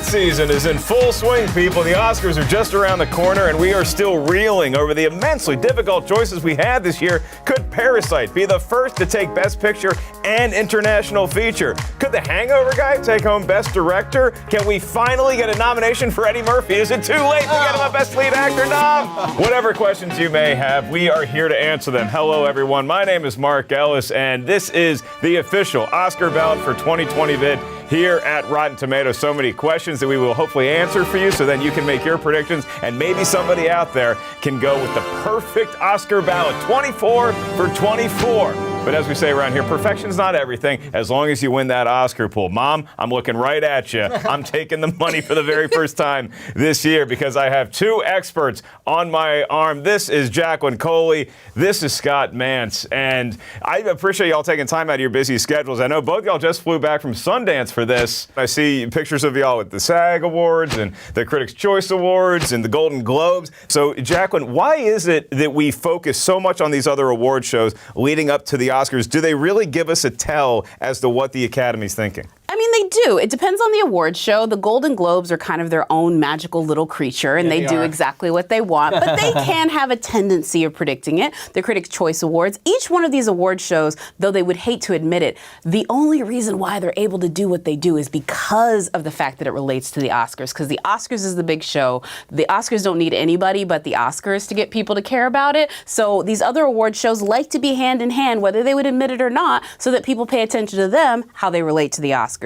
Award season is in full swing, people. The Oscars are just around the corner, and we are still reeling over the immensely difficult choices we had this year. Could Parasite be the first to take Best Picture and International Feature? Could The Hangover guy take home Best Director? Can we finally get a nomination for Eddie Murphy? Is it too late to get him a Best Lead Actor nom? Whatever questions you may have, we are here to answer them. Hello, everyone. My name is Mark Ellis, and this is the official Oscar ballot for 2020 vid here at Rotten Tomatoes. So many questions that we will hopefully answer for you so then you can make your predictions, and maybe somebody out there can go with the perfect Oscar ballot, 24 for 24. But as we say around here, perfection's not everything, as long as you win that Oscar pool. Mom, I'm looking right at you. I'm taking the money for the very first time this year because I have two experts on my arm. This is Jacqueline Coley. This is Scott Mantz. And I appreciate y'all taking time out of your busy schedules. I know both y'all just flew back from Sundance for this. I see pictures of y'all at the SAG Awards and the Critics' Choice Awards and the Golden Globes. So, Jacqueline, why is it that we focus so much on these other award shows leading up to the Oscars? Do they really give us a tell as to what the Academy's thinking? I mean, they do. It depends on the award show. The Golden Globes are kind of their own magical little creature, and they do exactly what they want. But they can have a tendency of predicting it. The Critics' Choice Awards, each one of these award shows, though they would hate to admit it, the only reason why they're able to do what they do is because of the fact that it relates to the Oscars. Because the Oscars is the big show. The Oscars don't need anybody but the Oscars to get people to care about it. So these other award shows like to be hand in hand, whether they would admit it or not, so that people pay attention to them, how they relate to the Oscars.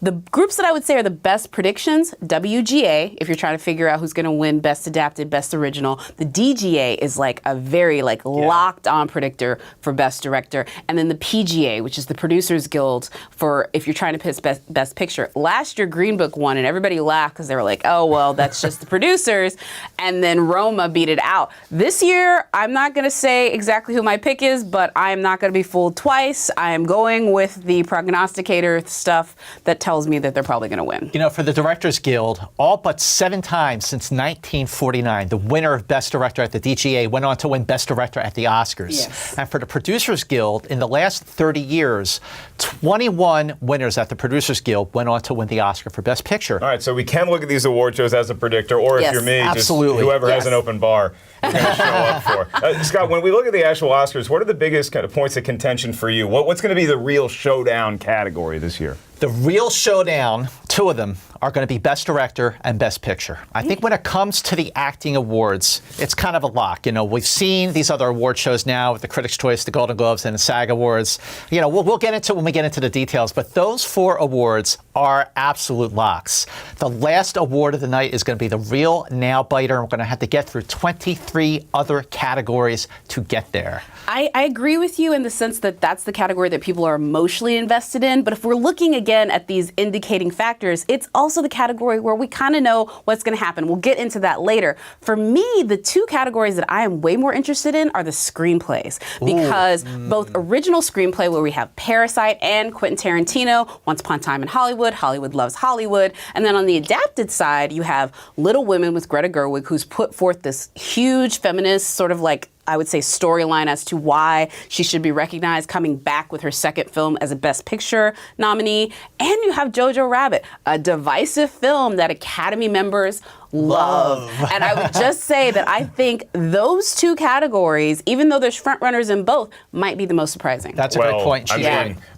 The groups that I would say are the best predictions, WGA, if you're trying to figure out who's going to win Best Adapted, Best Original. The DGA is like a very locked on predictor for Best Director. And then the PGA, which is the Producers Guild, for if you're trying to pick Best Picture. Last year, Green Book won, and everybody laughed because they were like, oh, well, that's just the producers. And then Roma beat it out. This year, I'm not going to say exactly who my pick is, but I am not going to be fooled twice. I am going with the prognosticator stuff that tells me that they're probably going to win. You know, for the Directors Guild, all but 7 times since 1949, the winner of Best Director at the DGA went on to win Best Director at the Oscars. Yes. And for the Producers Guild, in the last 30 years, 21 winners at the Producers Guild went on to win the Oscar for Best Picture. All right, so we can look at these award shows as a predictor, or if you're me, absolutely. Just whoever has an open bar you're going to show up for. Scott, when we look at the actual Oscars, what are the biggest kind of points of contention for you? What's going to be the real showdown category this year? The real showdown, 2 of them, are going to be Best Director and Best Picture. I think when it comes to the acting awards, it's kind of a lock. You know, we've seen these other award shows now with the Critics' Choice, the Golden Globes, and the SAG Awards. You know, we'll get into it when we get into the details, but those 4 awards are absolute locks. The last award of the night is going to be the real nail-biter. We're going to have to get through 23 other categories to get there. I agree with you in the sense that that's the category that people are emotionally invested in, but if we're looking again at these indicating factors, it's also the category where we kind of know what's going to happen. We'll get into that later. For me, the 2 categories that I am way more interested in are the screenplays, because both original screenplay, where we have Parasite and Quentin Tarantino, Once Upon a Time in Hollywood, Hollywood Loves Hollywood, and then on the adapted side, you have Little Women with Greta Gerwig, who's put forth this huge feminist sort of I would say storyline as to why she should be recognized, coming back with her second film as a Best Picture nominee. And you have Jojo Rabbit, a divisive film that Academy members love. And I would just say that I think those 2 categories, even though there's frontrunners in both, might be the most surprising. That's a great point.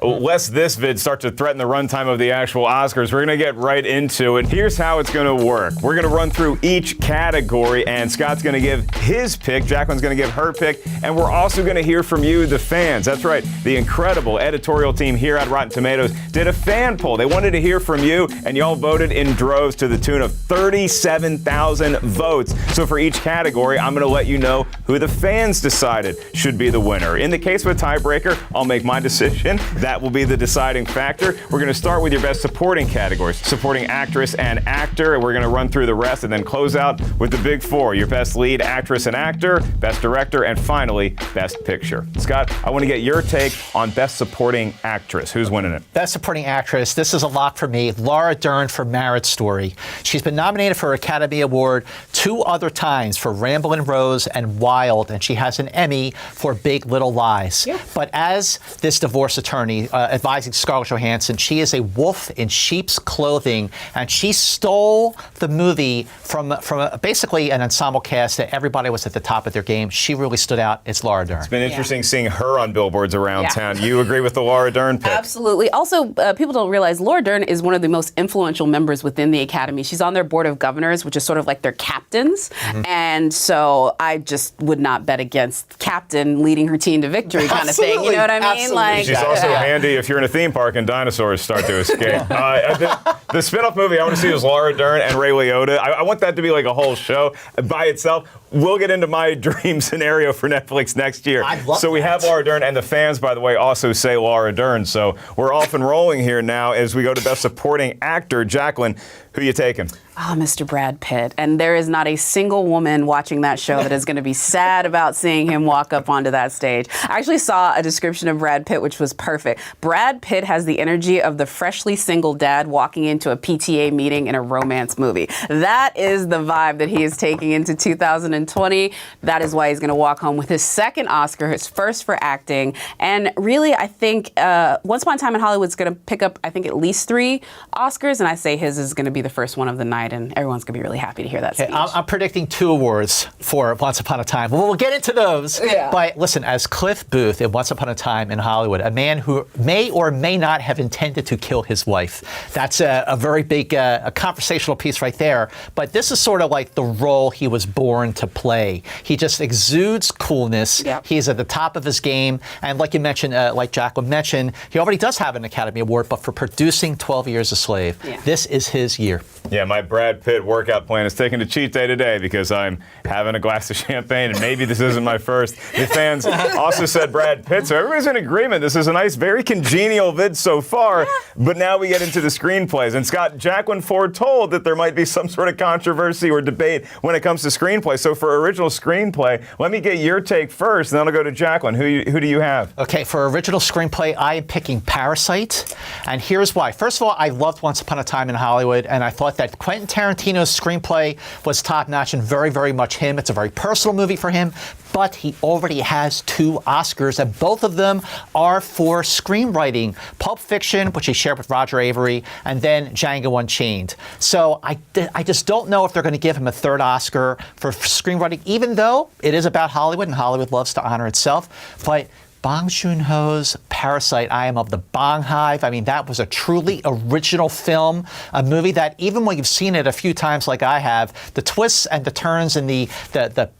Lest this vid start to threaten the runtime of the actual Oscars, we're going to get right into it. Here's how it's going to work. We're going to run through each category, and Scott's going to give his pick, Jacqueline's going to give her pick, and we're also going to hear from you, the fans. That's right. The incredible editorial team here at Rotten Tomatoes did a fan poll. They wanted to hear from you, and y'all voted in droves to the tune of 37,000 votes. So for each category, I'm going to let you know who the fans decided should be the winner. In the case of a tiebreaker, I'll make my decision. That will be the deciding factor. We're going to start with your Best Supporting categories, Supporting Actress and Actor, and we're going to run through the rest and then close out with the big 4, your Best Lead Actress and Actor, Best Director, and finally, Best Picture. Scott, I want to get your take on Best Supporting Actress. Who's winning it? Best Supporting Actress, this is a lock for me. Laura Dern for Marriage Story. She's been nominated for Academy Academy Award 2 other times for Ramblin' Rose and Wild, and she has an Emmy for Big Little Lies. Yeah. But as this divorce attorney advising Scarlett Johansson, she is a wolf in sheep's clothing, and she stole the movie from basically an ensemble cast that everybody was at the top of their game. She really stood out. It's Laura Dern. It's been interesting seeing her on billboards around town. You agree with the Laura Dern pick? Absolutely. Also, people don't realize Laura Dern is one of the most influential members within the Academy. She's on their board of governors, which is sort of like their captains. And so I just would not bet against captain leading her team to victory kind of thing. You know what I mean? Absolutely. Like, She's also handy if you're in a theme park and dinosaurs start to escape. The spin-off movie I want to see is Laura Dern and Ray Liotta. I want that to be like a whole show by itself. We'll get into my dream scenario for Netflix next year. So we have Laura Dern, and the fans, by the way, also say Laura Dern. So we're off and rolling here now as we go to Best Supporting Actor. Jacqueline, who you taking? Oh, Mr. Brad Pitt. And there is not a single woman watching that show that is going to be sad about seeing him walk up onto that stage. I actually saw a description of Brad Pitt, which was perfect. Brad Pitt has the energy of the freshly single dad walking into a PTA meeting in a romance movie. That is the vibe that he is taking into 2020. That is why he's going to walk home with his second Oscar, his first for acting. And really, I think Once Upon a Time in Hollywood is going to pick up, I think, at least 3 Oscars. And I say his is going to be the first one of the night, and everyone's going to be really happy to hear that speech. I'm predicting 2 awards for Once Upon a Time. We'll get into those. Yeah. But listen, as Cliff Booth in Once Upon a Time in Hollywood, a man who may or may not have intended to kill his wife, that's a very big a conversational piece right there. But this is sort of like the role he was born to play. He just exudes coolness. Yep. He's at the top of his game. And like you mentioned, like Jacqueline mentioned, he already does have an Academy Award, but for producing 12 Years a Slave. Yeah. This is his year. Yeah, my Brad Pitt workout plan is taking a cheat day today because I'm having a glass of champagne, and maybe this isn't my first. The fans also said Brad Pitt, so everybody's in agreement. This is a nice, very congenial vid so far, but now we get into the screenplays. And Scott, Jacqueline foretold that there might be some sort of controversy or debate when it comes to screenplay. So for original screenplay, let me get your take first, and then I'll go to Jacqueline. Who do you have? Okay, for original screenplay, I am picking Parasite, and here's why. First of all, I loved Once Upon a Time in Hollywood, and I thought that Quentin Tarantino's screenplay was top-notch and very, very much him. It's a very personal movie for him, but he already has 2 Oscars, and both of them are for screenwriting. Pulp Fiction, which he shared with Roger Avery, and then Django Unchained. So I just don't know if they're going to give him a 3rd Oscar for screenwriting, even though it is about Hollywood, and Hollywood loves to honor itself. But Bong Joon-ho's Parasite, I am of the Bong Hive. I mean, that was a truly original film, a movie that even when you've seen it a few times like I have, the twists and the turns and the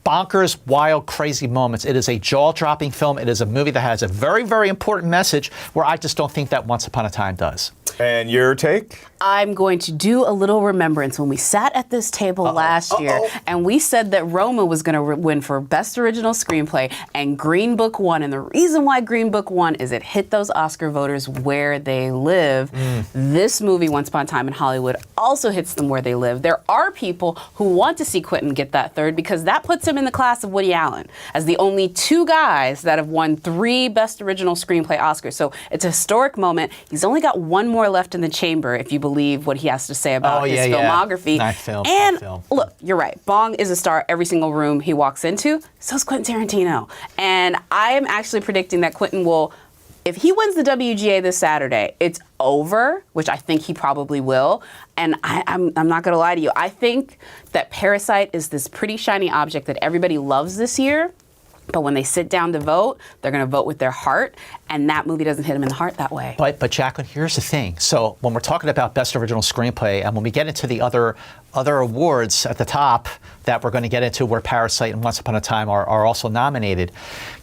bonkers, wild, crazy moments, it is a jaw-dropping film. It is a movie that has a very, very important message where I just don't think that Once Upon a Time does. And your take? I'm going to do a little remembrance. When we sat at this table last year, and we said that Roma was going to win for Best Original Screenplay, and Green Book won. And the reason why Green Book won is it hit those Oscar voters where they live. This movie, Once Upon a Time in Hollywood, also hits them where they live. There are people who want to see Quentin get that 3rd because that puts him in the class of Woody Allen as the only 2 guys that have won 3 Best Original Screenplay Oscars. So it's a historic moment. He's only got 1 more left in the chamber, if you believe what he has to say about his filmography. Nice film. And nice film. look, you're right. Bong is a star every single room he walks into. So's Quentin Tarantino. And I am actually predicting that Quentin will, if he wins the WGA this Saturday, it's over, which I think he probably will. And I'm not going to lie to you. I think that Parasite is this pretty shiny object that everybody loves this year. But when they sit down to vote, they're going to vote with their heart, and that movie doesn't hit them in the heart that way. But Jacqueline, here's the thing. So when we're talking about Best Original Screenplay, and when we get into the other awards at the top that we're going to get into where Parasite and Once Upon a Time are also nominated,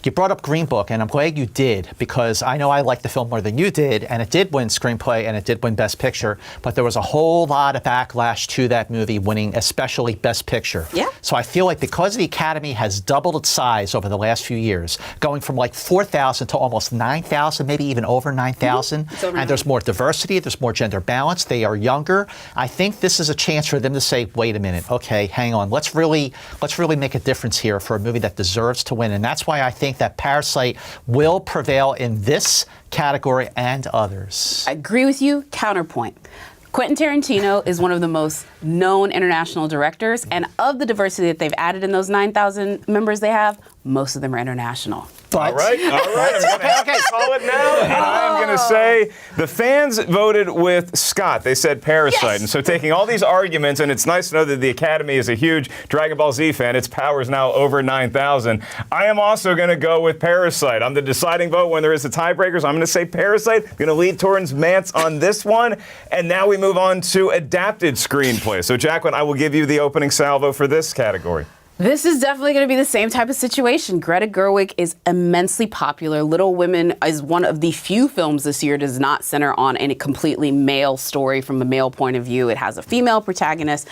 you brought up Green Book, and I'm glad you did, because I know I liked the film more than you did, and it did win Screenplay, and it did win Best Picture, but there was a whole lot of backlash to that movie winning, especially Best Picture. Yeah. So I feel like because the Academy has doubled its size over the last few years, going from like 4,000 to almost 9,000, maybe even over 9,000, and there's more diversity, there's more gender balance, they are younger, I think this is a chance for them to say, wait a minute, okay, hang on, let's really make a difference here for a movie that deserves to win. And that's why I think that Parasite will prevail in this category and others. I agree with you. Counterpoint. Quentin Tarantino is one of the most known international directors, and of the diversity that they've added in those 9,000 members they have, most of them are international. All right. I'm going to have to call it now, and I'm going to say the fans voted with Scott. They said Parasite. Yes. And so taking all these arguments, and it's nice to know that the Academy is a huge Dragon Ball Z fan. Its power is now over 9,000. I am also going to go with Parasite. I'm the deciding vote when there is the tiebreakers. I'm going to say Parasite. I'm going to lead towards Mance on this one. And now we move on to adapted screenplay. So, Jacqueline, I will give you the opening salvo for this category. This is definitely going to be the same type of situation. Greta Gerwig is immensely popular. Little Women is one of the few films this year does not center on any completely male story from a male point of view. It has a female protagonist.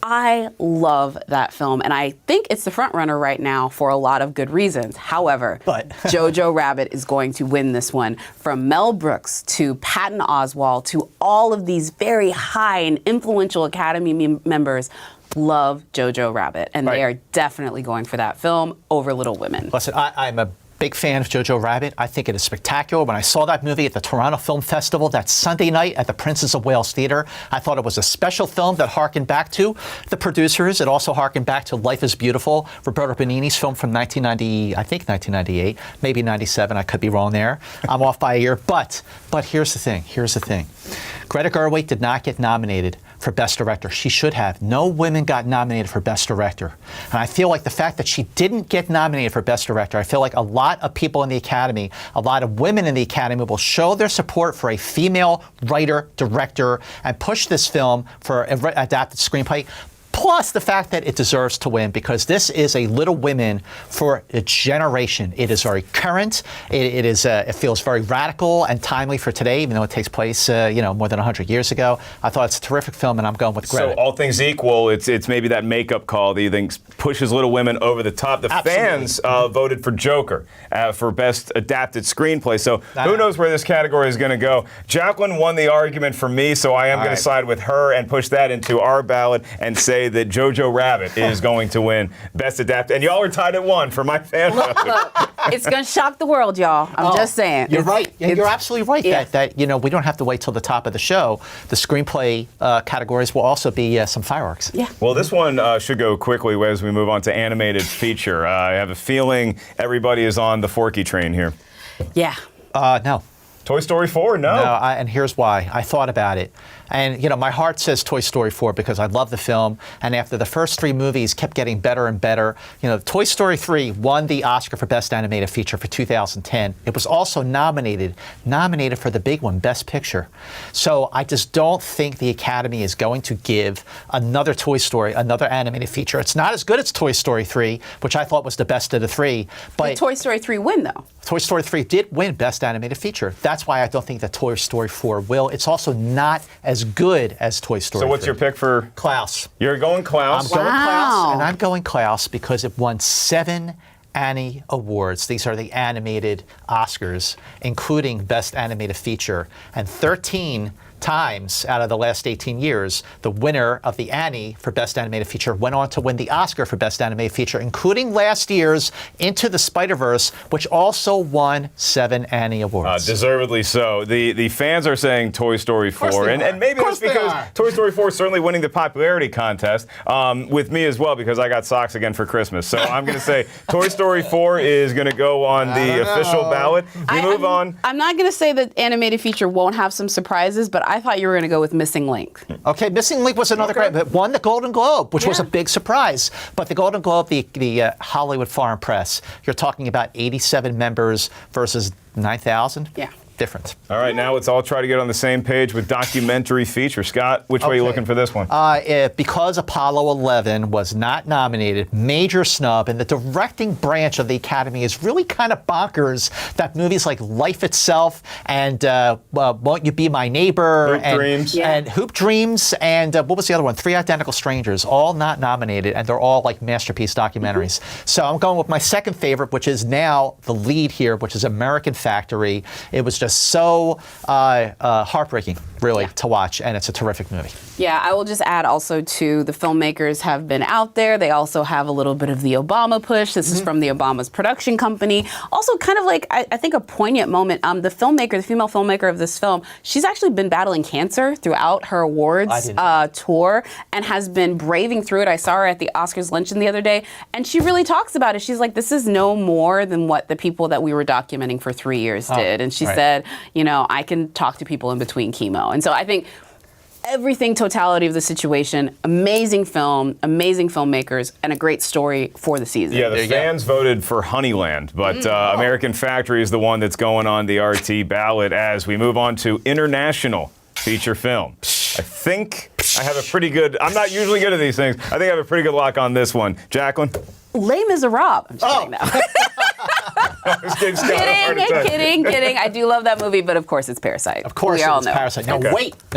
I love that film, and I think it's the front runner right now for a lot of good reasons. However, Jojo Rabbit is going to win this one. From Mel Brooks to Patton Oswalt to all of these very high and influential Academy members love Jojo Rabbit, and they are definitely going for that film over Little Women. Listen, I'm a big fan of Jojo Rabbit. I think it is spectacular. When I saw that movie at the Toronto Film Festival that Sunday night at the Princess of Wales Theatre, I thought it was a special film that harkened back to the producers. It also harkened back to Life is Beautiful, Roberto Benigni's film from 1998, maybe 97. I could be wrong there. I'm off by a year. But here's the thing. Greta Gerwig did not get nominated for Best Director. She should have. No women got nominated for Best Director. And I feel like the fact that she didn't get nominated for Best Director, I feel like a lot of people in the Academy, a lot of women in the Academy will show their support for a female writer, director, and push this film for adapted screenplay. Plus the fact that it deserves to win because this is a Little Women for a generation. It is very current. It feels very radical and timely for today, even though it takes place, more than 100 years ago. I thought it's a terrific film, and I'm going with Greta. So all things equal, it's maybe that makeup call that you think pushes Little Women over the top. The fans voted for Joker for Best Adapted Screenplay. So who knows where this category is going to go? Jacqueline won the argument for me, so I am going to side with her and push that into our ballot and say that Jojo Rabbit is going to win Best Adapted. And y'all are tied at 1 for my fan vote. It's going to shock the world, y'all. I'm just saying. You're right. You're absolutely right that we don't have to wait till the top of the show. The screenplay categories will also be some fireworks. Yeah. Well, this one should go quickly as we move on to animated feature. I have a feeling everybody is on the Forky train here. Yeah. No. Toy Story 4? No. And here's why. I thought about it. And, my heart says Toy Story 4 because I love the film. And after the first 3 movies kept getting better and better, Toy Story 3 won the Oscar for Best Animated Feature for 2010. It was also nominated for the big one, Best Picture. So I just don't think the Academy is going to give another Toy Story, another animated feature. It's not as good as Toy Story 3, which I thought was the best of the 3. But did Toy Story 3 win, though? Toy Story 3 did win Best Animated Feature. That's why I don't think that Toy Story 4 will. It's also not as good as Toy Story 3. So what's your pick for? Klaus. You're going Klaus? I'm going Klaus, and I'm going Klaus because it won 7 Annie Awards. These are the animated Oscars, including Best Animated Feature, and 13 times out of the last 18 years, the winner of the Annie for Best Animated Feature went on to win the Oscar for Best Animated Feature, including last year's Into the Spider-Verse, which also won 7 Annie Awards. Deservedly so. The fans are saying Toy Story 4, and maybe that's because Toy Story 4 is certainly winning the popularity contest with me as well because I got socks again for Christmas. So I'm going to say Toy Story 4 is going to go on the official ballot. We move on. I'm not going to say that animated feature won't have some surprises, but I thought you were going to go with Missing Link. Okay, Missing Link was another great, but won the Golden Globe, which was a big surprise. But the Golden Globe, the Hollywood Foreign Press, you're talking about 87 members versus 9,000? Yeah. Different. All right, now let's all try to get on the same page with documentary feature. Scott, which way are you looking for this one? Because Apollo 11 was not nominated, major snub, and the directing branch of the Academy is really kind of bonkers that movies like Life Itself and Won't You Be My Neighbor and Hoop Dreams and what was the other one? 3 Identical Strangers, all not nominated, and they're all like masterpiece documentaries. So I'm going with my second favorite, which is now the lead here, which is American Factory. It was just so heartbreaking really, to watch, and it's a terrific movie. Yeah, I will just add also to the filmmakers have been out there. They also have a little bit of the Obama push. This is from the Obama's production company. Also kind of like, I think a poignant moment. The filmmaker, the female filmmaker of this film, she's actually been battling cancer throughout her awards tour and has been braving through it. I saw her at the Oscars luncheon the other day, and she really talks about it. She's like, this is no more than what the people that we were documenting for 3 years did. And she said, you know, I can talk to people in between chemo. And so I think everything, totality of the situation, amazing film, amazing filmmakers, and a great story for the season. Yeah, the fans voted for Honeyland, but American Factory is the one that's going on the RT ballot as we move on to international feature film. I think I have a pretty good, I'm not usually good at these things, I think I have a pretty good lock on this one. Jacqueline? Les Miserables. I'm just kidding now. Kidding. I do love that movie, but of course it's Parasite. Of course it's Parasite. Now Okay.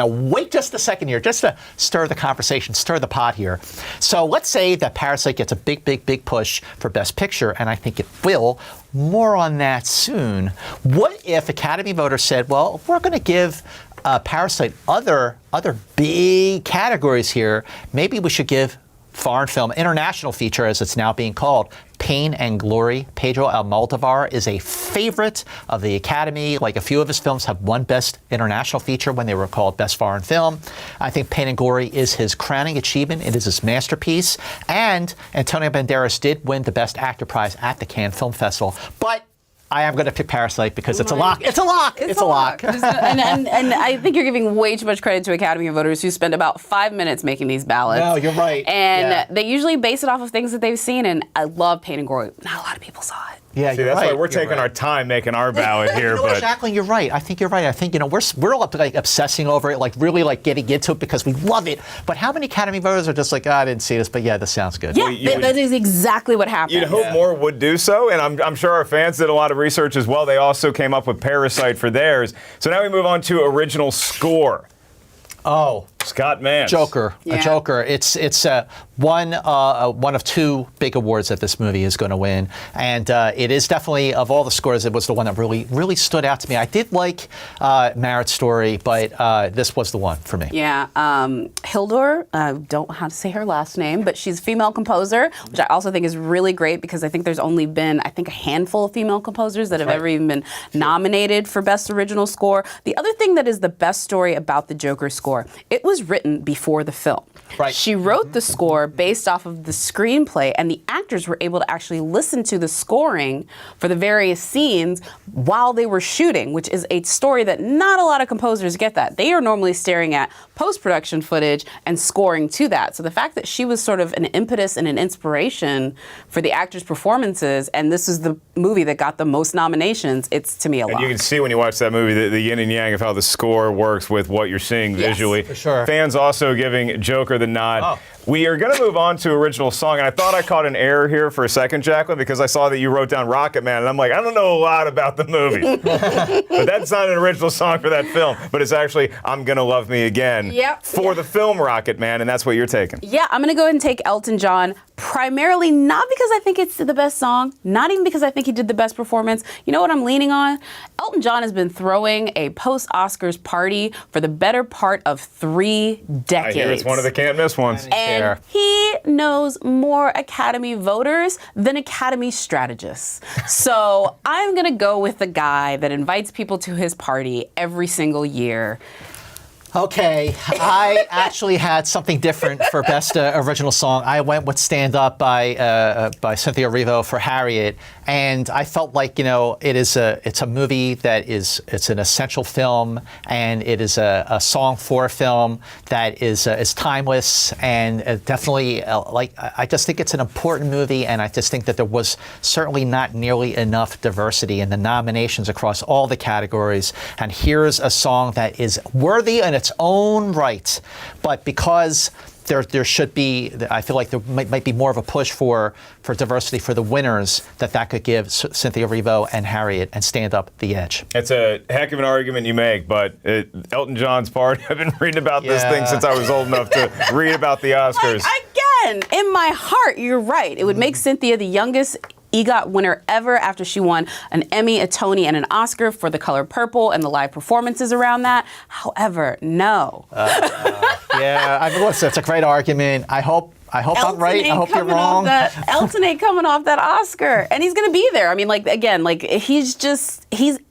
wait just a second here, just to stir the conversation, stir the pot here. So let's say that Parasite gets a big push for Best Picture, and I think it will. More on that soon. What if Academy voters said, well, we're going to give Parasite other big categories here. Maybe we should give foreign film, international feature as it's now being called, Pain and Glory. Pedro Almodovar is a favorite of the Academy. Like, a few of his films have won Best International Feature when they were called Best Foreign Film. I think Pain and Glory is his crowning achievement. It is his masterpiece. And Antonio Banderas did win the Best Actor prize at the Cannes Film Festival. But I am going to pick Parasite because it's a lock. It's a lock. It's a lock. and I think you're giving way too much credit to Academy voters who spend about 5 minutes making these ballots. No, you're right. And they usually base it off of things that they've seen. And I love Pain and Glory. Not a lot of people saw it. Yeah, See, that's why we're taking our time making our ballot here. But Jacqueline, you're right. I think you're right. I think, we're all like obsessing over it, like really like getting into it because we love it. But how many Academy voters are just like, I didn't see this, but yeah, this sounds good. Yeah, that is exactly what happened. You'd hope more would do so, and I'm sure our fans did a lot of research as well. They also came up with Parasite for theirs. So now we move on to original score. Oh, Scott Mans. Joker. Yeah. A Joker. It's one of two big awards that this movie is going to win, and it is definitely, of all the scores, it was the one that really stood out to me. I did like Marriage Story, but this was the one for me. Yeah, Hildur, I don't know how to say her last name, but she's a female composer, which I also think is really great because I think there's only been, a handful of female composers that have ever even been nominated for Best Original Score. The other thing that is the best story about the Joker score, it was written before the film. Right. She wrote the score based off of the screenplay, and the actors were able to actually listen to the scoring for the various scenes while they were shooting, which is a story that not a lot of composers get that. They are normally staring at post-production footage and scoring to that. So the fact that she was sort of an impetus and an inspiration for the actors' performances, and this is the movie that got the most nominations, it's, to me, a lot. And you can see when you watch that movie the yin and yang of how the score works with what you're seeing visually. For sure. Fans also giving Joker the nod. Oh. We are going to move on to original song, and I thought I caught an error here for a second, Jacqueline, because I saw that you wrote down Rocket Man, and I'm like, I don't know a lot about the movie. But that's not an original song for that film, but it's actually I'm Gonna Love Me Again for the film Rocket Man, and that's what you're taking. Yeah, I'm going to go ahead and take Elton John, primarily not because I think it's the best song, not even because I think he did the best performance. You know what I'm leaning on? Elton John has been throwing a post-Oscars party for the better part of 3 decades. I hear it's one of the can't miss ones. And he knows more Academy voters than Academy strategists. So I'm going to go with the guy that invites people to his party every single year. Okay, I actually had something different for Best Original Song. I went with Stand Up by Cynthia Erivo for Harriet, and I felt like, it's a movie that it's an essential film, and it is a song for a film that is timeless, and definitely, I just think it's an important movie, and I just think that there was certainly not nearly enough diversity in the nominations across all the categories, and here's a song that is worthy in its own right, but because there should be, I feel like there might be more of a push for diversity for the winners, that could give Cynthia Erivo and Harriet and Stand Up the edge. It's a heck of an argument you make, but Elton John's part, I've been reading about this thing since I was old enough to read about the Oscars. Again, in my heart, you're right. It would make Cynthia the youngest EGOT winner ever after she won an Emmy, a Tony, and an Oscar for The Color Purple and the live performances around that. However, no. Yeah, I mean, listen, it's a great argument. I hope I'm right. I hope you're wrong. Elton ain't coming off that Oscar, and he's gonna be there. I mean, like, again, like he's.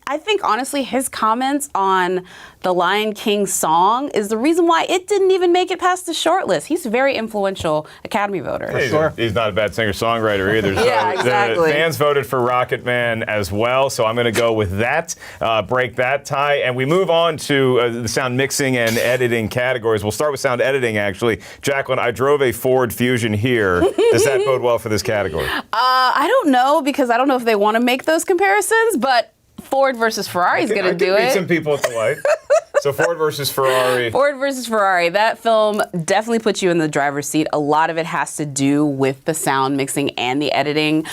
I think honestly, his comments on the Lion King song is the reason why it didn't even make it past the shortlist. He's a very influential Academy voter. For sure. He's not a bad singer-songwriter either. So yeah, exactly. The fans voted for Rocket Man as well, so I'm going to go with that, break that tie, and we move on to the sound mixing and editing categories. We'll start with sound editing, actually. Jacqueline, I drove a Ford Fusion here. Does that bode well for this category? I don't know, because I don't know if they want to make those comparisons, but Ford versus Ferrari is going to do it. Meet some people at the light. So Ford versus Ferrari. Ford versus Ferrari. That film definitely puts you in the driver's seat. A lot of it has to do with the sound mixing and the editing.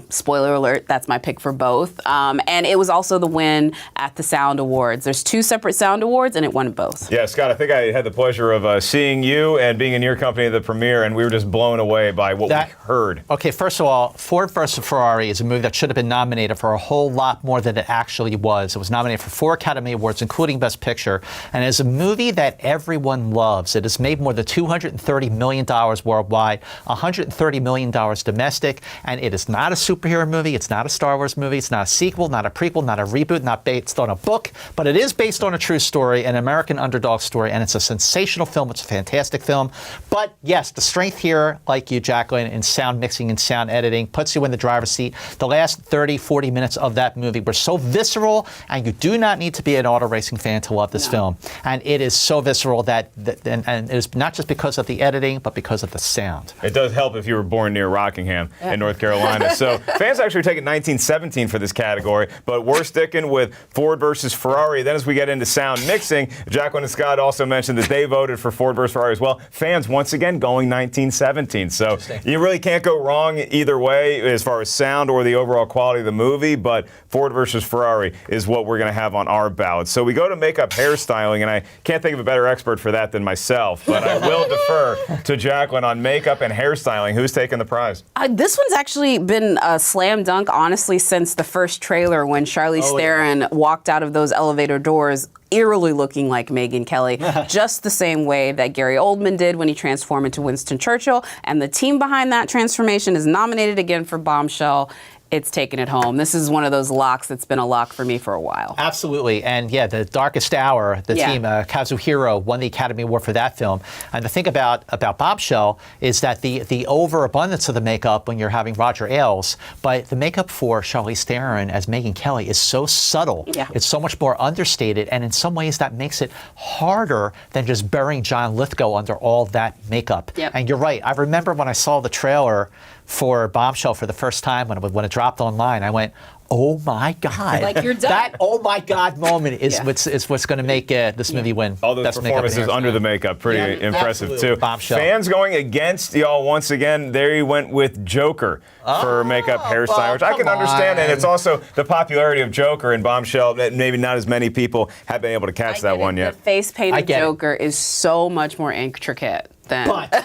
Spoiler alert, that's my pick for both. And it was also the win at the Sound Awards. There's 2 separate Sound Awards, and it won both. Yeah, Scott, I think I had the pleasure of seeing you and being in your company at the premiere, and we were just blown away by what we heard. Okay, first of all, Ford versus Ferrari is a movie that should have been nominated for a whole lot more than it actually was. It was nominated for 4 Academy Awards, including Best Picture, and is a movie that everyone loves. It has made more than $230 million worldwide, $130 million domestic, and it is not a superhero movie. It's not a Star Wars movie. It's not a sequel, not a prequel, not a reboot, not based on a book, but it is based on a true story, an American underdog story, and it's a sensational film. It's a fantastic film. But yes, the strength here, like you, Jacqueline, in sound mixing and sound editing, puts you in the driver's seat. The last 30, 40 minutes of that movie were so visceral, and you do not need to be an auto racing fan to love this film. And it is so visceral and it is not just because of the editing, but because of the sound. It does help if you were born near Rockingham in North Carolina. So fans actually taking 1917 for this category, but we're sticking with Ford versus Ferrari. Then as we get into sound mixing, Jacqueline and Scott also mentioned that they voted for Ford versus Ferrari as well. Fans, once again, going 1917. So you really can't go wrong either way as far as sound or the overall quality of the movie, but Ford versus Ferrari is what we're going to have on our ballot. So we go to makeup, hairstyling, and I can't think of a better expert for that than myself, but I will defer to Jacqueline on makeup and hairstyling. Who's taking the prize? This one's actually been a slam dunk, honestly, since the first trailer when Charlize Theron walked out of those elevator doors eerily looking like Megyn Kelly, just the same way that Gary Oldman did when he transformed into Winston Churchill. And the team behind that transformation is nominated again for Bombshell. It's taken it home. This is one of those locks that's been a lock for me for a while. Absolutely. And yeah, The Darkest Hour, the team, Kazuhiro, won the Academy Award for that film. And the thing about Bombshell is that the overabundance of the makeup when you're having Roger Ailes, but the makeup for Charlize Theron as Megyn Kelly is so subtle. Yeah. It's so much more understated. And in some ways that makes it harder than just burying John Lithgow under all that makeup. Yep. And you're right. I remember when I saw the trailer for Bombshell for the first time when it dropped online, I went, oh my God. Like you're done. That oh my God moment is what's going to make this movie win. All those Best performances under the makeup, pretty impressive too. Bombshell. Fans going against y'all once again, there you went with Joker for makeup, hairstyle, which I can understand, and it's also the popularity of Joker and Bombshell that maybe not as many people have been able to catch that one yet. The face painted Joker is so much more intricate. But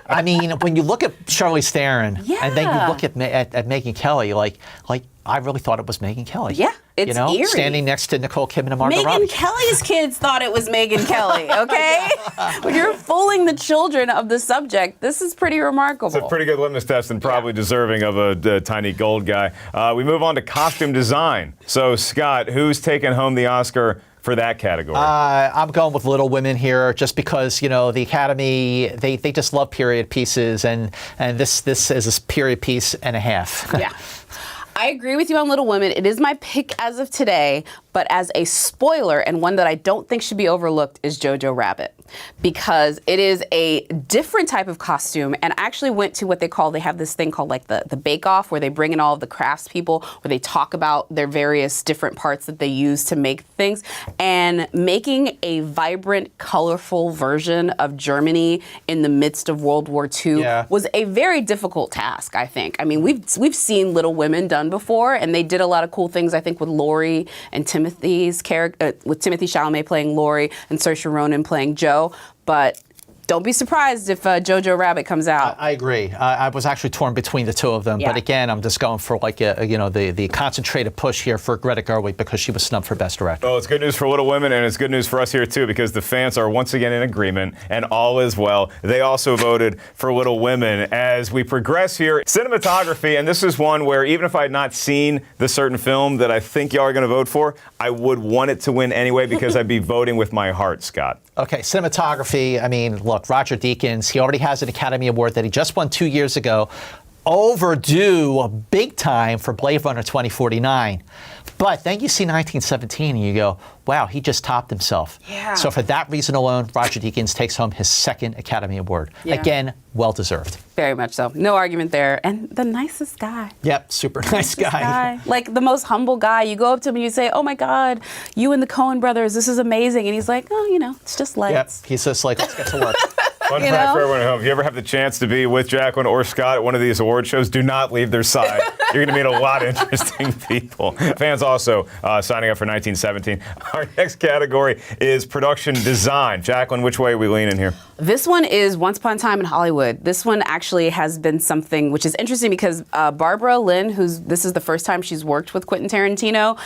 I mean, when you look at Charlize Theron and then you look at Megyn Kelly, like I really thought it was Megyn Kelly. Yeah, it's eerie. Standing next to Nicole Kidman and Margot Robbie. Megyn Kelly's kids thought it was Megyn Kelly, okay? When you're fooling the children of the subject, this is pretty remarkable. It's a pretty good litmus test and probably deserving of a tiny gold guy. We move on to costume design. So, Scott, who's taking home the Oscar for that category? I'm going with Little Women here, just because the Academy they just love period pieces, and this is a period piece and a half. Yeah. I agree with you on Little Women. It is my pick as of today, but as a spoiler, and one that I don't think should be overlooked, is Jojo Rabbit. Because it is a different type of costume, and I actually went to what they have this thing called like the bake-off, where they bring in all of the crafts people, where they talk about their various different parts that they use to make things, and making a vibrant, colorful version of Germany in the midst of World War II was a very difficult task, I think. I mean, we've seen Little Women done before, and they did a lot of cool things, I think, with Laurie and Timothy's character, with Timothy Chalamet playing Laurie and Saoirse Ronan playing Joe. But don't be surprised if Jojo Rabbit comes out. I agree. I was actually torn between the two of them, but again, I'm just going for like the concentrated push here for Greta Gerwig because she was snubbed for Best Director. Well, it's good news for Little Women, and it's good news for us here too, because the fans are once again in agreement, and all is well. They also voted for Little Women. As we progress here, cinematography, and this is one where even if I had not seen the certain film that I think y'all are going to vote for, I would want it to win anyway because I'd be voting with my heart, Scott. Okay, cinematography, I mean, look, Roger Deakins, he already has an Academy Award that he just won 2 years ago. Overdue, big time for Blade Runner 2049. But then you see 1917 and you go, wow, he just topped himself. Yeah. So for that reason alone, Roger Deakins takes home his second Academy Award. Yeah. Again, well-deserved. Very much so. No argument there. And the nicest guy. Yep, super nice guy. Like the most humble guy. You go up to him and you say, oh my God, you and the Coen brothers, this is amazing. And he's like, oh, you know, it's just lights. Yep, he's just like, let's get to work. Fun fact for everyone at home, if you ever have the chance to be with Jacqueline or Scott at one of these award shows, do not leave their side. You're going to meet a lot of interesting people. Fans also signing up for 1917. Our next category is production design. Jacqueline, which way are we leaning here? This one is Once Upon a Time in Hollywood. This one actually has been something which is interesting because Barbara Lynn, this is the first time she's worked with Quentin Tarantino,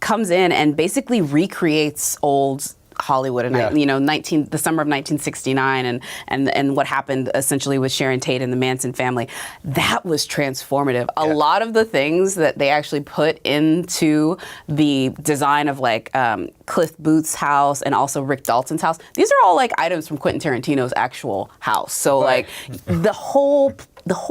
comes in and basically recreates old Hollywood and the summer of 1969 and what happened essentially with Sharon Tate and the Manson family. That was transformative. A lot of the things that they actually put into the design of like Cliff Booth's house and also Rick Dalton's house, these are all like items from Quentin Tarantino's actual house. So like the whole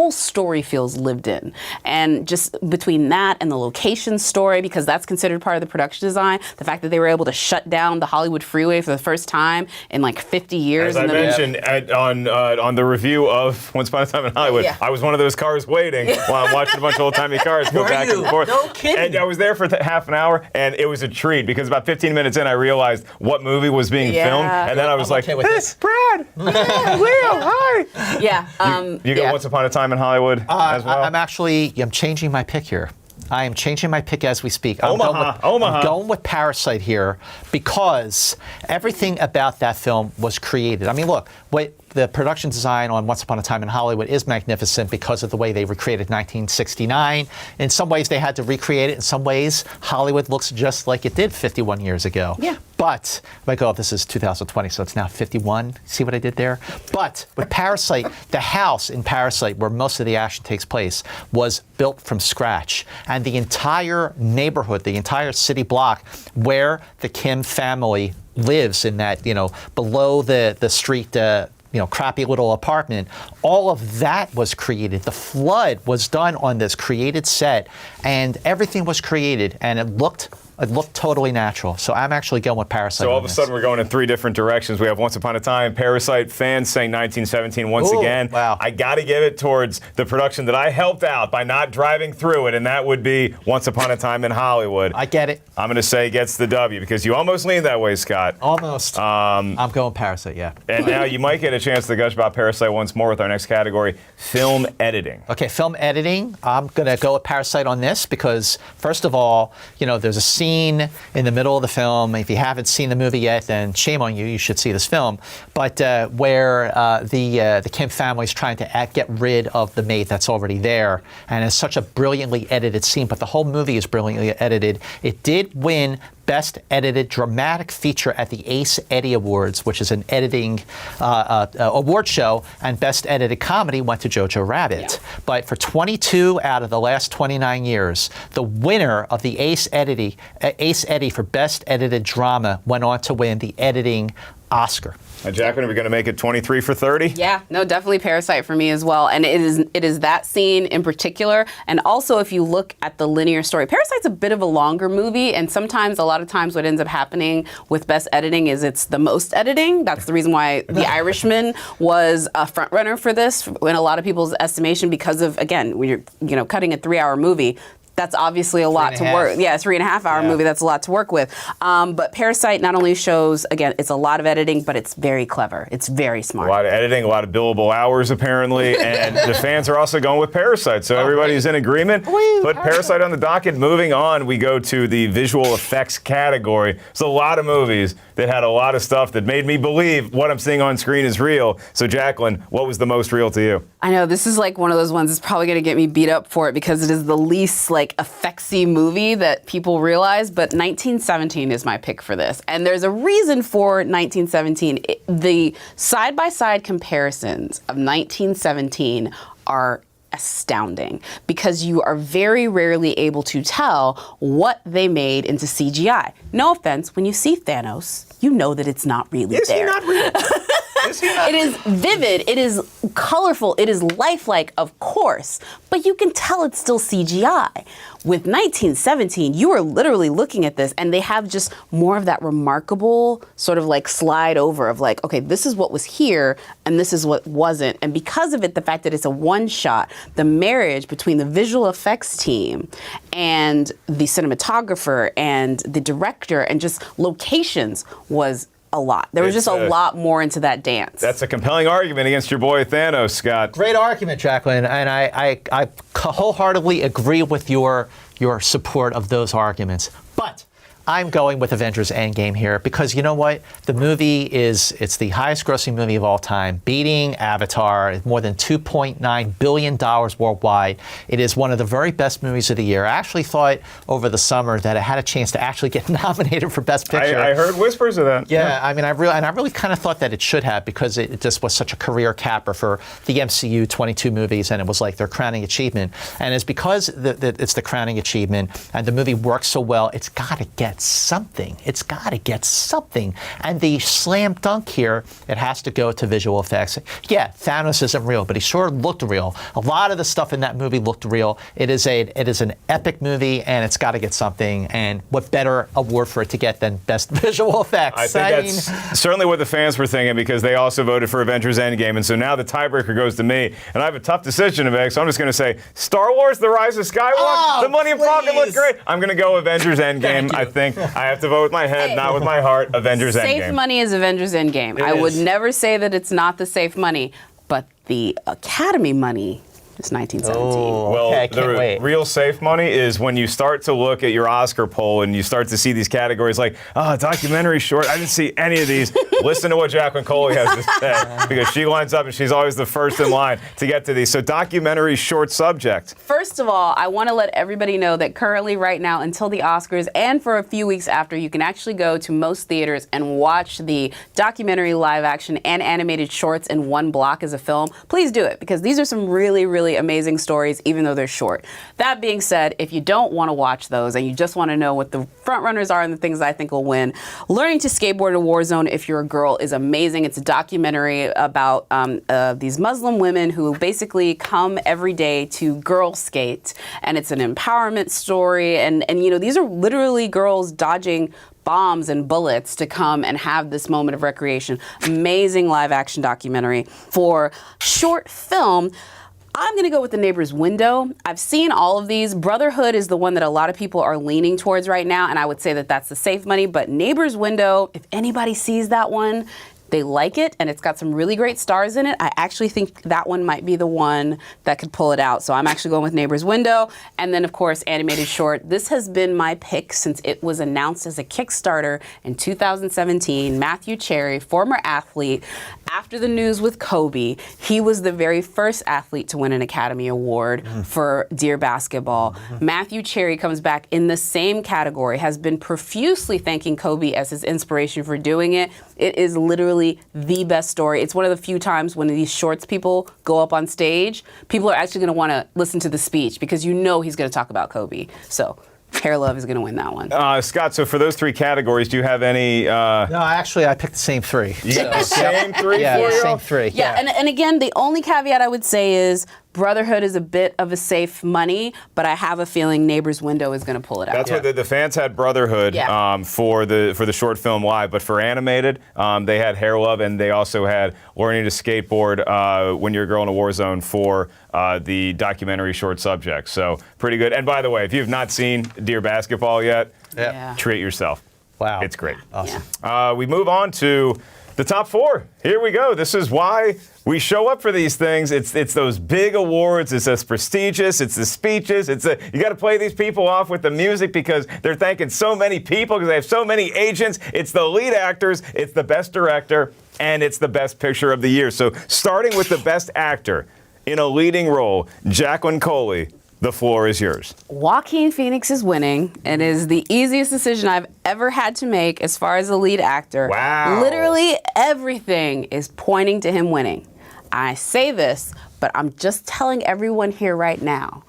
story feels lived in. And just between that and the location story, because that's considered part of the production design, the fact that they were able to shut down the Hollywood freeway for the first time in like 50 years. As I mentioned on the review of Once Upon a Time in Hollywood, I was one of those cars waiting while I'm watching a bunch of old-timey cars go back and forth. No kidding. And I was there for half an hour, and it was a treat because about 15 minutes in, I realized what movie was being filmed, and then I was like, okay with this. Brad, Leo, hi. Yeah. You go Once Upon a Time in Hollywood as well? I'm changing my pick here. I am changing my pick as we speak. Omaha. I'm going with Parasite here because everything about that film was created. I mean, look, the production design on Once Upon a Time in Hollywood is magnificent because of the way they recreated 1969. In some ways, they had to recreate it. In some ways, Hollywood looks just like it did 51 years ago. Yeah. But, this is 2020, so it's now 51. See what I did there? But with Parasite, the house in Parasite, where most of the action takes place, was built from scratch. And the entire neighborhood, the entire city block where the Kim family lives in that, below the street, crappy little apartment, all of that was created. The flood was done on this created set, and everything was created, and it looked totally natural. So I'm actually going with Parasite. So all of a sudden we're going in three different directions. We have Once Upon a Time, Parasite, fans saying 1917 once again. Wow. I got to give it towards the production that I helped out by not driving through it, and that would be Once Upon a Time in Hollywood. I get it. I'm going to say gets the W because you almost leaned that way, Scott. Almost. I'm going Parasite, yeah. And now you might get a chance to gush about Parasite once more with our next category, film editing. Okay, film editing. I'm going to go with Parasite on this because, first of all, there's a scene in the middle of the film. If you haven't seen the movie yet, then shame on you. You should see this film. But where the Kim family is trying to get rid of the maid that's already there, and it's such a brilliantly edited scene. But the whole movie is brilliantly edited. It did win Best Edited Dramatic Feature at the Ace Eddie Awards, which is an editing award show, and Best Edited Comedy went to Jojo Rabbit. Yeah. But for 22 out of the last 29 years, the winner of the Ace Eddie for Best Edited Drama went on to win the editing Oscar. Jacqueline, are we going to make it 23 for 30? Yeah, no, definitely Parasite for me as well. And it is that scene in particular. And also, if you look at the linear story, Parasite's a bit of a longer movie. And a lot of times what ends up happening with best editing is it's the most editing. That's the reason why The Irishman was a front runner for this in a lot of people's estimation because of, again, when you're cutting a 3-hour movie, That's obviously a lot to work. Yeah, 3.5 hour movie. That's a lot to work with. But Parasite not only shows, again, it's a lot of editing, but it's very clever. It's very smart. A lot of editing, a lot of billable hours apparently, and the fans are also going with Parasite. So everybody's in agreement. Put Parasite on the docket. Moving on, we go to the visual effects category. There's a lot of movies that had a lot of stuff that made me believe what I'm seeing on screen is real. So Jacqueline, what was the most real to you? I know this is like one of those ones that's probably going to get me beat up for it because it is the least like effectsy movie that people realize, but 1917 is my pick for this. And there's a reason for 1917. The side-by-side comparisons of 1917 are astounding because you are very rarely able to tell what they made into CGI. No offense, when you see Thanos, you know that it's not really there. Is he not real? It is vivid, it is colorful, it is lifelike, of course, but you can tell it's still CGI. With 1917, you are literally looking at this and they have just more of that remarkable sort of like slide over of like, okay, this is what was here and this is what wasn't. And because of it, the fact that it's a one shot, the marriage between the visual effects team and the cinematographer and the director and just locations was a lot. There was just a lot more into that dance. That's a compelling argument against your boy Thanos, Scott. Great argument, Jacqueline, and I wholeheartedly agree with your support of those arguments. But I'm going with Avengers Endgame here because you know what? The movie it's the highest grossing movie of all time, beating Avatar, more than $2.9 billion worldwide. It is one of the very best movies of the year. I actually thought over the summer that it had a chance to actually get nominated for Best Picture. I heard whispers of that. Yeah, I mean, I really kind of thought that it should have because it just was such a career capper for the MCU 22 movies, and it was like their crowning achievement. And it's because it's the crowning achievement and the movie works so well, it's got to get something. It's got to get something. And the slam dunk here, it has to go to visual effects. Yeah, Thanos isn't real, but he sure looked real. A lot of the stuff in that movie looked real. It is an epic movie, and it's got to get something. And what better award for it to get than Best Visual Effects? I think that's certainly what the fans were thinking because they also voted for Avengers Endgame. And so now the tiebreaker goes to me. And I have a tough decision to make, so I'm just going to say Star Wars The Rise of Skywalker. Oh, the Millennium Falcon looked great. I'm going to go Avengers Endgame, I think. I have to vote with my head, not with my heart. Avengers Endgame. Safe money is Avengers Endgame. I would never say that it's not the safe money, but the Academy money is 1917. Oh, well, okay, I can't wait. Real safe money is when you start to look at your Oscar poll and you start to see these categories like, documentary short. I didn't see any of these. Listen to what Jacqueline Coley has to say because she lines up and she's always the first in line to get to these. So documentary short subject. First of all, I want to let everybody know that currently right now until the Oscars and for a few weeks after, you can actually go to most theaters and watch the documentary live action and animated shorts in one block as a film. Please do it because these are some really, really amazing stories, even though they're short. That being said, if you don't want to watch those and you just want to know what the front runners are and the things I think will win, Learning to Skateboard in a War Zone If You're a Girl is amazing. It's a documentary about these Muslim women who basically come every day to girl skate, and it's an empowerment story. And you know, these are literally girls dodging bombs and bullets to come and have this moment of recreation. Amazing live action documentary. For short film, I'm going to go with The Neighbor's Window. I've seen all of these. Brotherhood is the one that a lot of people are leaning towards right now, and I would say that that's the safe money. But Neighbor's Window, if anybody sees that one, they like it, and it's got some really great stars in it. I actually think that one might be the one that could pull it out. So I'm actually going with Neighbor's Window. And then, of course, animated short. This has been my pick since it was announced as a Kickstarter in 2017. Matthew Cherry, former athlete. After the news with Kobe, he was the very first athlete to win an Academy Award for Dear Basketball. Matthew Cherry comes back in the same category, has been profusely thanking Kobe as his inspiration for doing it. It is literally the best story. It's one of the few times when these shorts people go up on stage, people are actually going to want to listen to the speech because you know he's going to talk about Kobe. So Hair Love is going to win that one. Scott, so for those three categories, do you have any? No, actually, I picked the same three. You got the same three? Yeah, same three. Yeah, and again, the only caveat I would say is Brotherhood is a bit of a safe money, but I have a feeling Neighbor's Window is going to pull it out. That's what the fans had Brotherhood for the short film live, but for animated, they had Hair Love, and they also had Learning to Skateboard When You're a Girl in a War Zone for the documentary short subject. So pretty good. And by the way, if you have not seen Dear Basketball yet, treat yourself. Wow. It's great. Awesome. We move on to the top 4. Here we go. This is why we show up for these things. It's those big awards. It's as prestigious. It's the speeches. You got to play these people off with the music because they're thanking so many people because they have so many agents. It's the lead actors. It's the best director. And it's the best picture of the year. So starting with the best actor in a leading role, Jacqueline Coley, the floor is yours. Joaquin Phoenix is winning. It is the easiest decision I've ever had to make as far as a lead actor. Wow. Literally everything is pointing to him winning. I say this, but I'm just telling everyone here right now,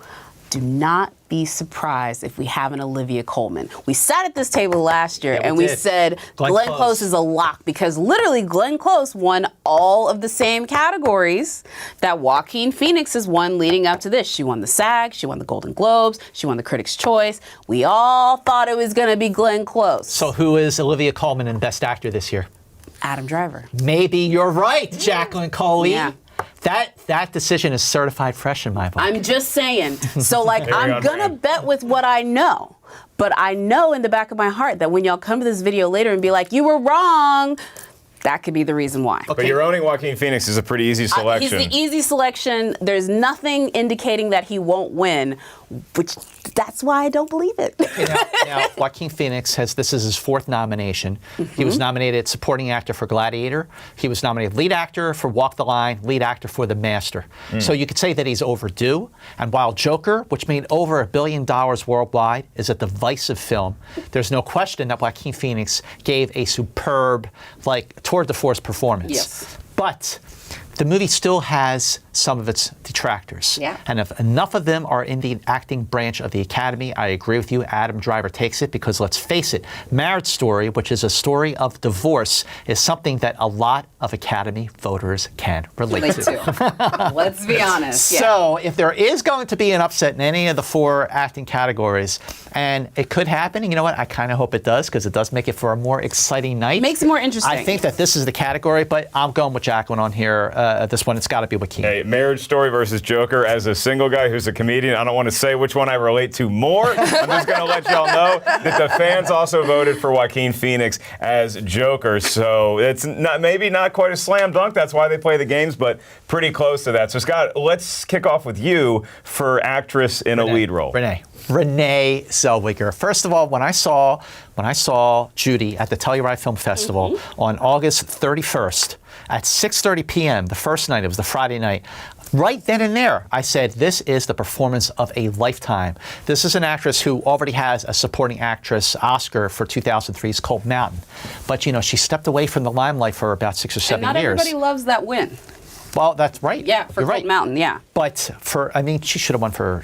do not be surprised if we have an Olivia Colman. We sat at this table last year and we said Glenn Close is a lock because literally Glenn Close won all of the same categories that Joaquin Phoenix has won leading up to this. She won the SAG, she won the Golden Globes, she won the Critics' Choice. We all thought it was going to be Glenn Close. So who is Olivia Colman in Best Actor this year? Adam Driver. Maybe you're right, Jacqueline Coley. Yeah. That decision is certified fresh in my book. I'm just saying. So, I'm going to bet with what I know. But I know in the back of my heart that when y'all come to this video later and be like, you were wrong, that could be the reason why. But you're owning Joaquin Phoenix is a pretty easy selection. He's the easy selection. There's nothing indicating that he won't win, which that's why I don't believe it. Now, Joaquin Phoenix this is his 4th nomination. He was nominated supporting actor for Gladiator. He was nominated lead actor for Walk the Line, lead actor for The Master. So you could say that he's overdue. And while Joker, which made over $1 billion worldwide, is a divisive film, there's no question that Joaquin Phoenix gave a superb, tour de force performance. Yes. But the movie still has some of its detractors. Yeah. And if enough of them are in the acting branch of the Academy, I agree with you, Adam Driver takes it because let's face it, Marriage Story, which is a story of divorce, is something that a lot of Academy voters can relate to. Let's be honest. So if there is going to be an upset in any of the 4 acting categories, and it could happen, you know what, I kind of hope it does because it does make it for a more exciting night. Makes it more interesting. I think that this is the category, but I'm going with Jacqueline on here. This one, it's got to be Joaquin. Hey, Marriage Story versus Joker. As a single guy who's a comedian, I don't want to say which one I relate to more. I'm just going to let y'all know that the fans also voted for Joaquin Phoenix as Joker. So it's maybe not quite a slam dunk. That's why they play the games, but pretty close to that. So Scott, let's kick off with you for actress in a lead role. Renee Zellweger. First of all, when I saw Judy at the Telluride Film Festival on August 31st at 6:30 p.m., the first night, it was the Friday night, right then and there, I said, this is the performance of a lifetime. This is an actress who already has a supporting actress Oscar for 2003's Cold Mountain. But, she stepped away from the limelight for about 6 or 7 years. And not everybody loves that win. Well, that's right. Yeah, for Cold Mountain, yeah. But she should have won for,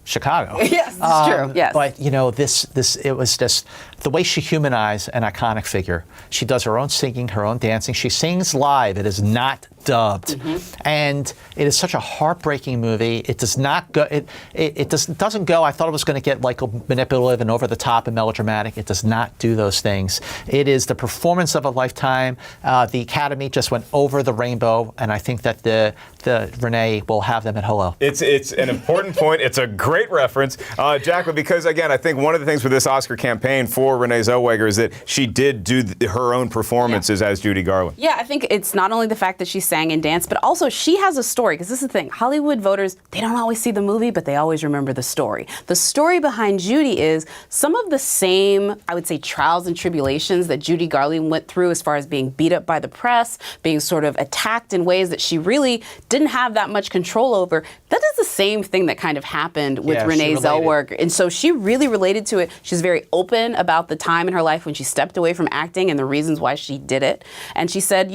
Chicago. Yes, it's true, yes. But, it was just the way she humanized an iconic figure. She does her own singing, her own dancing. She sings live. It is not dubbed. And it is such a heartbreaking movie. It does not go, it doesn't go, I thought it was going to get manipulative and over the top and melodramatic. It does not do those things. It is the performance of a lifetime. The Academy just went over the rainbow, and I think that the Renee will have them at hello. It's an important point. It's a great reference, Jacqueline, because again, I think one of the things with this Oscar campaign for Renee Zellweger is that she did do her own performances as Judy Garland. Yeah, I think it's not only the fact that she sang and danced, but also she has a story, because this is the thing. Hollywood voters, they don't always see the movie, but they always remember the story. The story behind Judy is some of the same, I would say, trials and tribulations that Judy Garland went through as far as being beat up by the press, being sort of attacked in ways that she really didn't have that much control over. That is the same thing that kind of happened with Renee Zellweger. And so she really related to it. She's very open about the time in her life when she stepped away from acting and the reasons why she did it. And she said,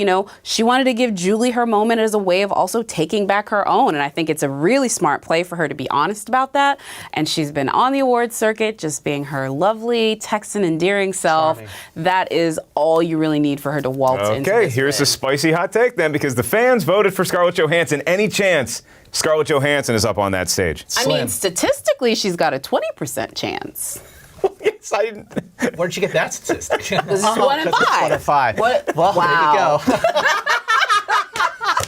she wanted to give Julie her moment as a way of also taking back her own. And I think it's a really smart play for her to be honest about that. And she's been on the awards circuit, just being her lovely, Texan, endearing self. Charming. That is all you really need for her to waltz into this here's win. a spicy hot take then, because the fans voted for Scarlett Johansson. Any chance Scarlett Johansson is up on that stage. I mean, statistically, she's got a 20% chance. Yes, Where did you get that statistic? This is 1 in 5. 1 in 5. What? Well, Wow. there you go.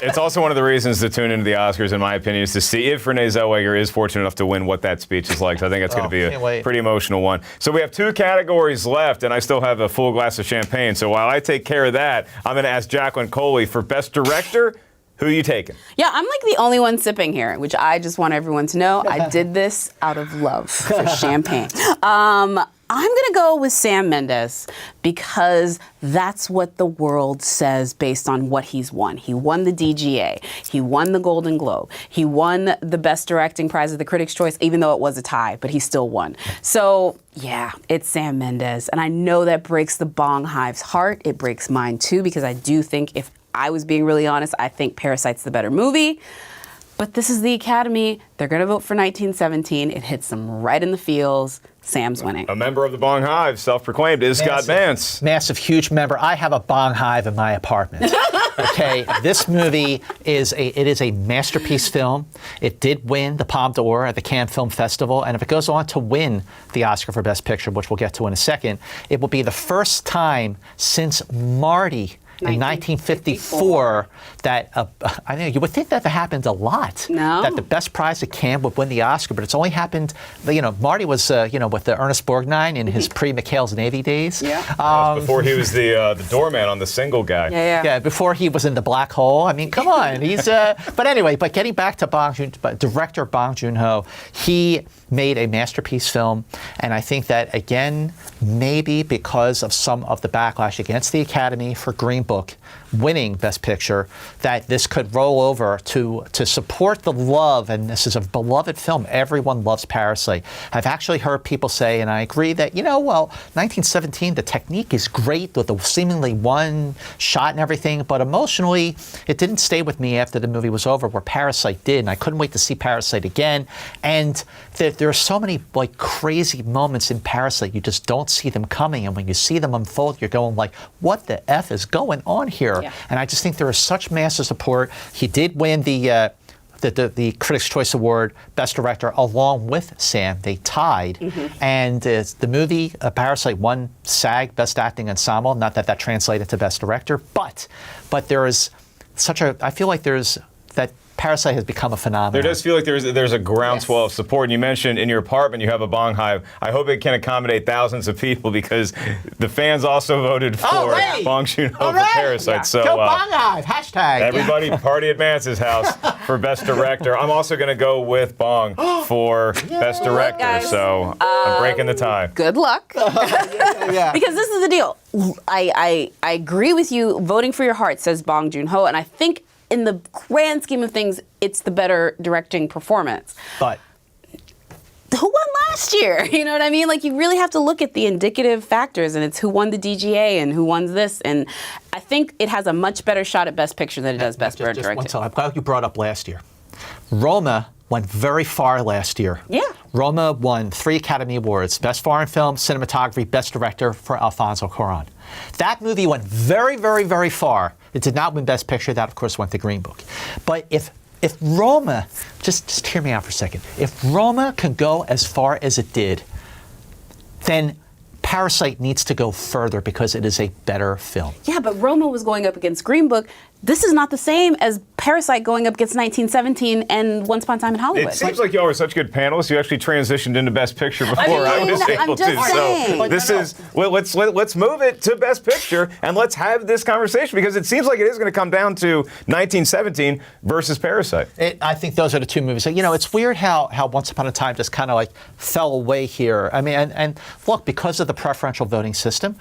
It's also one of the reasons to tune into the Oscars, in my opinion, is to see if Renee Zellweger is fortunate enough to win, what that speech is like. So I think that's going to be a pretty emotional one. So we have 2 categories left, and I still have a full glass of champagne. So while I take care of that, I'm going to ask Jacqueline Coley for Best Director. Who are you taking? Yeah, I'm like the only one sipping here, which I just want everyone to know. I did this out of love for champagne. I'm going to go with Sam Mendes because that's what the world says based on what he's won. He won the DGA. He won the Golden Globe. He won the Best Directing prize of the Critics' Choice, even though it was a tie, but he still won. So, yeah, it's Sam Mendes. And I know that breaks the Bong Hive's heart. It breaks mine, too, because I do think, if I was being really honest, I think Parasite's the better movie. But this is the Academy. They're going to vote for 1917. It hits them right in the feels. Sam's winning. A member of the Bong Hive, self-proclaimed, is Scott Vance. Massive, huge member. I have a Bong Hive in my apartment. Okay, this movie is a masterpiece film. It did win the Palme d'Or at the Cannes Film Festival, and if it goes on to win the Oscar for Best Picture, which we'll get to in a second, it will be the first time since Marty in 1954 that I know you would think that happened a lot. No. That the best prize at Cannes would win the Oscar, but it's only happened. Marty was with the Ernest Borgnine in his pre-McHale's Navy days. Yeah. Before he was the doorman on The Single Guy. Yeah. Before he was in the black hole. I mean, come on. He's but anyway, getting back to director Bong Joon-ho, he made a masterpiece film, and I think that, again, maybe because of some of the backlash against the Academy for Green Book winning Best Picture, that this could roll over to support the love, and this is a beloved film. Everyone loves Parasite. I've actually heard people say, and I agree, that, 1917, the technique is great with the seemingly one shot and everything, but emotionally, it didn't stay with me after the movie was over, where Parasite did, and I couldn't wait to see Parasite again. And there are so many crazy moments in Parasite, you just don't see them coming, and when you see them unfold, you're going like, what the F is going on here? Yeah. And I just think there is such massive support. He did win the Critics' Choice Award, Best Director, along with Sam. They tied. Mm-hmm. And the movie, Parasite, won SAG, Best Acting Ensemble. Not that translated to Best Director, but there is I feel like there's that Parasite has become a phenomenon. There does feel like there's a groundswell of support. And you mentioned in your apartment you have a Bong Hive. I hope it can accommodate thousands of people, because the fans also voted for Bong Joon-ho for Parasite. Yeah. So go Bong Hive, hashtag. Everybody party at Vance's house for Best Director. I'm also going to go with Bong for Best Director. Guys, so I'm breaking the tie. Good luck. Yeah. Because this is the deal. I agree with you. Voting for your heart says Bong Joon-ho, and I think in the grand scheme of things, it's the better directing performance. But who won last year? You know what I mean? Like, you really have to look at the indicative factors, and it's who won the DGA and who won this. And I think it has a much better shot at Best Picture than it does Best Directing. I'm glad you brought up last year. Roma went very far last year. Yeah. Roma won 3 Academy Awards: Best Foreign Film, Cinematography, Best Director for Alfonso Cuarón. That movie went very, very, very far. It did not win Best Picture. That, of course, went to Green Book. But if Roma, just hear me out for a second. If Roma can go as far as it did, then Parasite needs to go further, because it is a better film. Yeah, but Roma was going up against Green Book. This is not the same as Parasite going up against 1917 and Once Upon a Time in Hollywood. It seems like y'all are such good panelists. You actually transitioned into Best Picture before I was able to. So this is let's move it to Best Picture, and let's have this conversation, because it seems like it is going to come down to 1917 versus Parasite. I think those are the two movies. It's weird how Once Upon a Time just kind of fell away here. I mean, and look, because of the preferential voting system,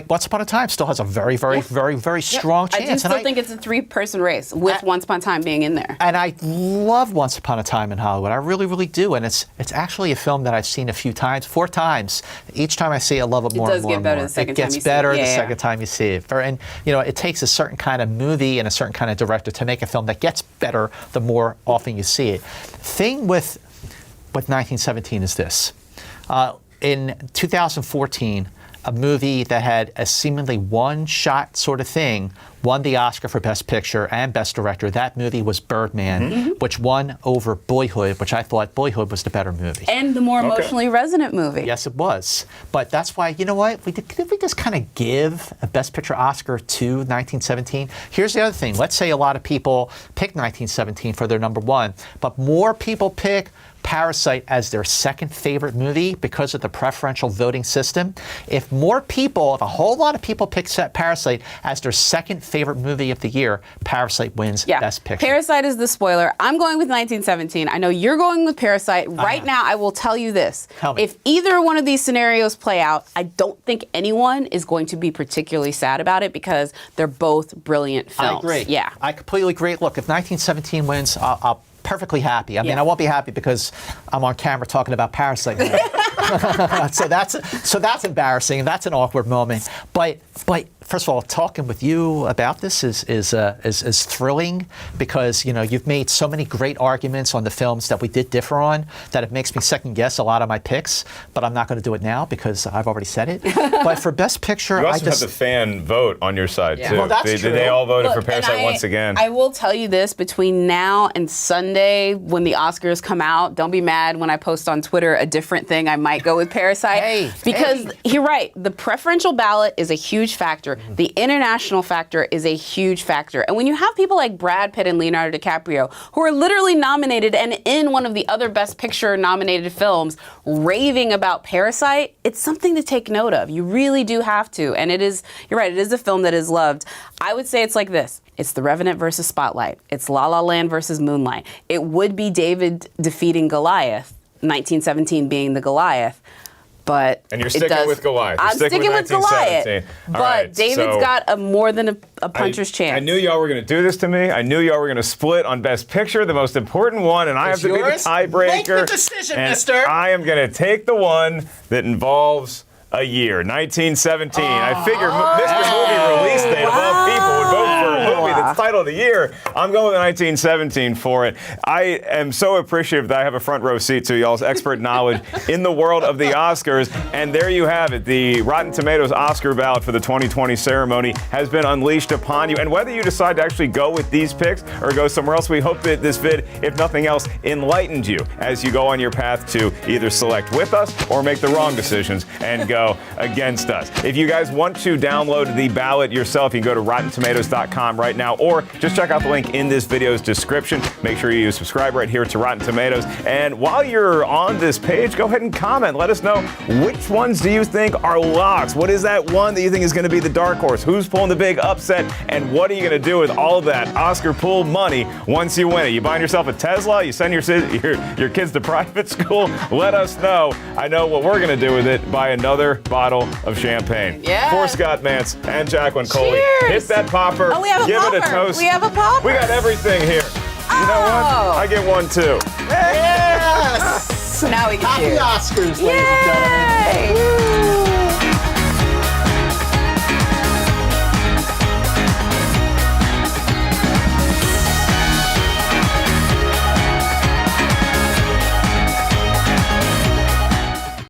Once Upon a Time still has a very, very, very, very strong chance. I do still think it's a 3-person race with Once Upon a Time being in there. And I love Once Upon a Time in Hollywood. I really, really do. And it's actually a film that I've seen a few times, 4 times. Each time I see it, I love it more and more. It does get better the second time you see it. It gets better the second time you see it. And it takes a certain kind of movie and a certain kind of director to make a film that gets better the more often you see it. Thing with 1917 is this. In 2014, a movie that had a seemingly one-shot sort of thing won the Oscar for Best Picture and Best Director. That movie was Birdman, which won over Boyhood, which I thought Boyhood was the better movie. And the more emotionally resonant movie. Yes, it was. But that's why, you know what? Did we just kind of give a Best Picture Oscar to 1917? Here's the other thing. Let's say a lot of people pick 1917 for their number one, but more people pick Parasite as their second favorite movie because of the preferential voting system. If a whole lot of people pick Parasite as their second favorite movie of the year, Parasite wins Best Picture. Parasite is the spoiler. I'm going with 1917. I know you're going with Parasite. Right now, I will tell you this. Tell me. If either one of these scenarios play out, I don't think anyone is going to be particularly sad about it because they're both brilliant films. I agree. Yeah. I completely agree. Look, if 1917 wins, I'll perfectly happy. I mean, I won't be happy because I'm on camera talking about Parasite. so that's embarrassing, and that's an awkward moment. But first of all, talking with you about this is thrilling because you've made so many great arguments on the films that we did differ on that it makes me second guess a lot of my picks. But I'm not going to do it now because I've already said it. But for Best Picture, you also have the fan vote on your side too. Well, that's true. They all voted for Parasite once again. I will tell you this: between now and Sunday, when the Oscars come out, don't be mad when I post on Twitter a different thing. I might go with Parasite because you're right. The preferential ballot is a huge factor. The international factor is a huge factor. And when you have people like Brad Pitt and Leonardo DiCaprio, who are literally nominated and in one of the other Best Picture nominated films, raving about Parasite, it's something to take note of. You really do have to. And you're right, it is a film that is loved. I would say it's like this. It's The Revenant versus Spotlight. It's La La Land versus Moonlight. It would be David defeating Goliath, 1917 being the Goliath. And you're sticking with Goliath. I'm sticking with Goliath. But David's got more than a puncher's chance. I knew y'all were going to do this to me. I knew y'all were going to split on Best Picture, the most important one, and I have to be the tiebreaker. Make the decision, mister. I am going to take the one that involves a year, 1917. I figure Mr. Movie Release Date of all people would vote for a movie that's title of the year. I'm going with 1917 for it. I am so appreciative that I have a front row seat to y'all's expert knowledge in the world of the Oscars. And there you have it. The Rotten Tomatoes Oscar ballot for the 2020 ceremony has been unleashed upon you. And whether you decide to actually go with these picks or go somewhere else, we hope that this vid, if nothing else, enlightened you as you go on your path to either select with us or make the wrong decisions and go against us. If you guys want to download the ballot yourself, you can go to RottenTomatoes.com right now, or just check out the link in this video's description. Make sure you subscribe right here to Rotten Tomatoes. And while you're on this page, go ahead and comment. Let us know which ones do you think are locks? What is that one that you think is going to be the dark horse? Who's pulling the big upset? And what are you going to do with all of that Oscar pool money once you win it? You buying yourself a Tesla? You send your kids to private school? Let us know. I know what we're going to do with it. Buy another bottle of champagne. Yeah. For Scott Mance and Jacqueline Coley. Cheers. Hit that popper. Oh, we have a Give popper. it a toast. We have a popper. We got everything here. You know what? I get one too. Yes! Now we can Happy cheers. Oscars, ladies and gentlemen. Yay!